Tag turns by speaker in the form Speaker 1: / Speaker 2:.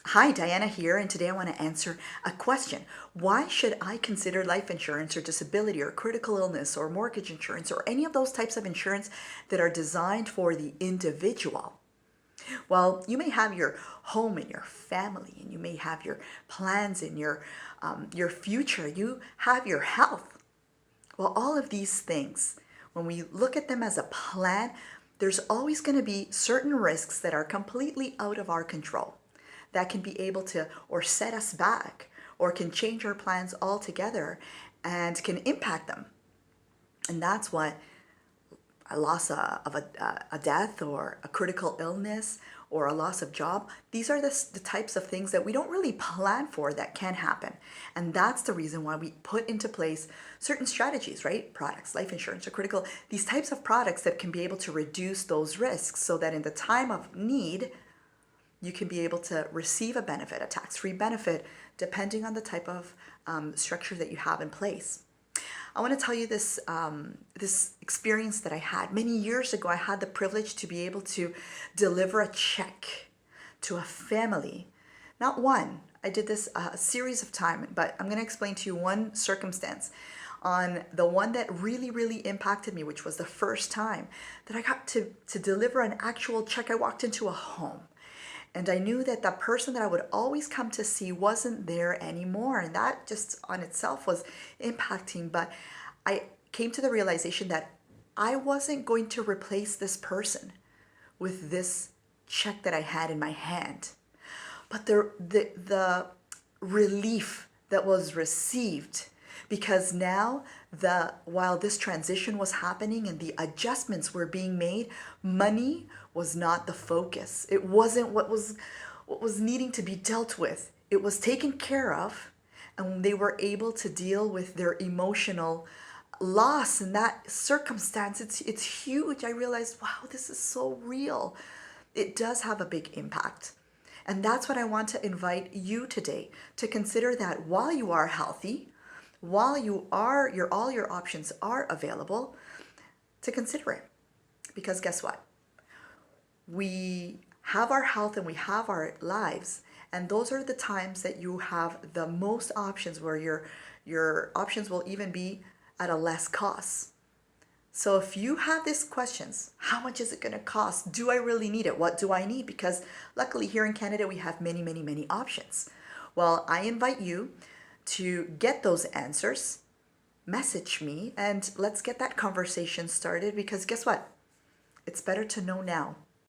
Speaker 1: Hi, Diana here, and today I want to answer a question. Why should I consider life insurance or disability or critical illness or mortgage insurance or any of those types of insurance that are designed for the individual? Well, you may have your home and your family, and you may have your plans and your future. You have your health. Well, all of these things, when we look at them as a plan, there's always going to be certain risks that are completely out of our control that can be able to or set us back or can change our plans altogether and can impact them. And that's what a loss of a death or a critical illness or a loss of job, these are the types of things that we don't really plan for that can happen. And that's the reason why we put into place certain strategies, right? Products, life insurance or critical, these types of products that can be able to reduce those risks so that in the time of need, you can be able to receive a benefit, a tax-free benefit, depending on the type of structure that you have in place. I want to tell you this experience that I had many years ago. I had the privilege to be able to deliver a check to a family. Not one. I did this a series of time, but I'm going to explain to you one circumstance on the one that really, really impacted me, which was the first time that I got to deliver an actual check. I walked into a home. And I knew that the person that I would always come to see wasn't there anymore. And that just on itself was impacting. But I came to the realization that I wasn't going to replace this person with this check that I had in my hand. But the relief that was received, because now while this transition was happening and the adjustments were being made, money was not the focus. It wasn't what was needing to be dealt with. It was taken care of, and they were able to deal with their emotional loss in that circumstance. It's huge. I realized, wow, this is so real. It does have a big impact. And that's what I want to invite you today to consider, that while you are healthy, while all your options are available, to consider it. Because guess what? We have our health and we have our lives, and those are the times that you have the most options, where your options will even be at a less cost. So if you have these questions, how much is it going to cost? Do I really need it? What do I need? Because luckily here in Canada, we have many, many, many options. Well, I invite you to get those answers. Message me and let's get that conversation started, because guess what? It's better to know now